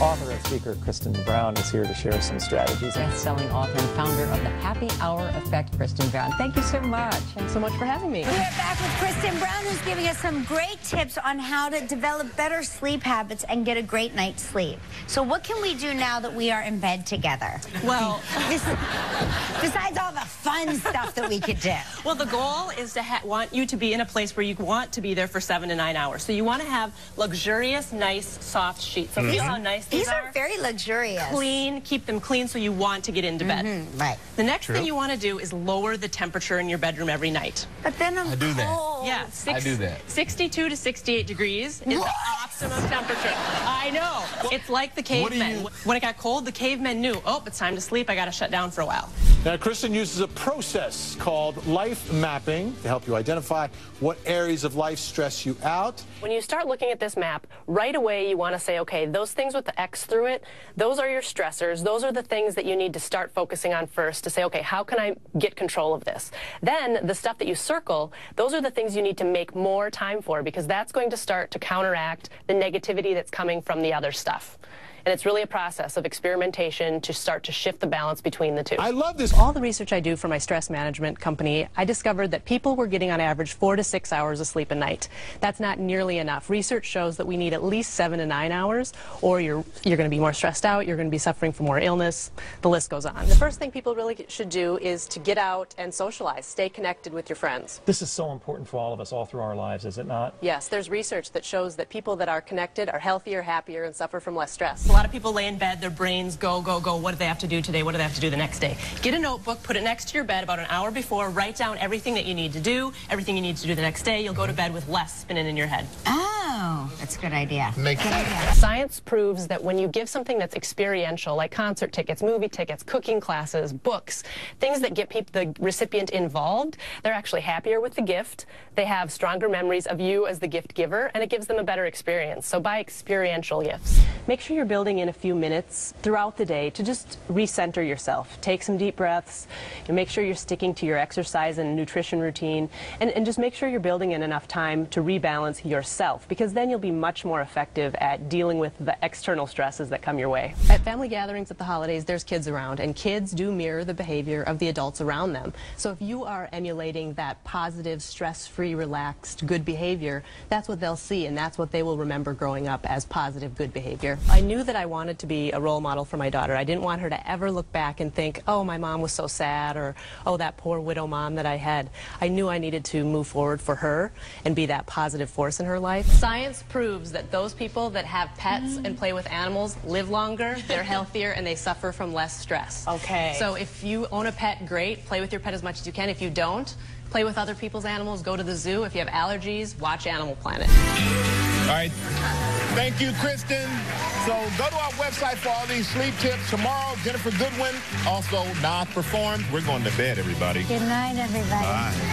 Author and speaker Kristen Brown is here to share some strategies. Best-selling author and founder of the Happy Hour Effect, Kristen Brown. Thank you so much. Thanks so much for having me. We're back with Kristen Brown, who's giving us some great tips on how to develop better sleep habits and get a great night's sleep. So what can we do now that we are in bed together? Well, besides all the fun stuff that we could do. Well, the goal is to want you to be in a place where you want to be there for 7 to 9 hours. So you want to have luxurious, nice, soft sheets. So see how nice these are? These are very luxurious. Clean, keep them clean so you want to get into bed. Right. The next thing you want to do is lower the temperature in your bedroom every night. But then I do that. cold. Yeah, I do that. 62 to 68 degrees is the optimum temperature. I know. It's like the cavemen. When it got cold, the cavemen knew, oh, it's time to sleep. I got to shut down for a while. Now, Kristen uses a process called life mapping to help you identify what areas of life stress you out. When you start looking at this map, right away you want to say, okay, those things with the X through it, those are your stressors. Those are the things that you need to start focusing on first to say, okay, how can I get control of this? Then the stuff that you circle, those are the things you need to make more time for, because that's going to start to counteract the negativity that's coming from the other stuff. And it's really a process of experimentation to start to shift the balance between the two. I love this. All the research I do for my stress management company, I discovered that people were getting on average 4 to 6 hours of sleep a night. That's not nearly enough. Research shows that we need at least 7 to 9 hours, or you're going to be more stressed out, you're going to be suffering from more illness, the list goes on. The first thing people really should do is to get out and socialize, stay connected with your friends. This is so important for all of us all through our lives, is it not? Yes, there's research that shows that people that are connected are healthier, happier, and suffer from less stress. A lot of people lay in bed, their brains go, go, go. What do they have to do today? What do they have to do the next day? Get a notebook, put it next to your bed about an hour before, write down everything that you need to do, everything you need to do the next day. You'll go to bed with less spinning in your head. Oh, that's a good idea. Makes sense. Science proves that when you give something that's experiential, like concert tickets, movie tickets, cooking classes, books, things that get the recipient involved, they're actually happier with the gift. They have stronger memories of you as the gift giver, and it gives them a better experience. So buy experiential gifts. Make sure you're building in a few minutes throughout the day to just recenter yourself. Take some deep breaths, and make sure you're sticking to your exercise and nutrition routine, and just make sure you're building in enough time to rebalance yourself, because then you'll be much more effective at dealing with the external stresses that come your way. At family gatherings at the holidays, there's kids around, and kids do mirror the behavior of the adults around them. So if you are emulating that positive, stress-free, relaxed, good behavior, that's what they'll see, and that's what they will remember growing up as positive, good behavior. I knew that I wanted to be a role model for my daughter. I didn't want her to ever look back and think, oh, my mom was so sad, or oh, that poor widow mom that I had. I knew I needed to move forward for her and be that positive force in her life. Science proves that those people that have pets and play with animals live longer, they're healthier, and they suffer from less stress. Okay. So if you own a pet, great. Play with your pet as much as you can. If you don't, play with other people's animals, go to the zoo. If you have allergies, watch Animal Planet. All right. Thank you, Kristen. So go to our website for all these sleep tips. Tomorrow, Jennifer Goodwin, also Nas performed. We're going to bed, everybody. Good night, everybody. Bye.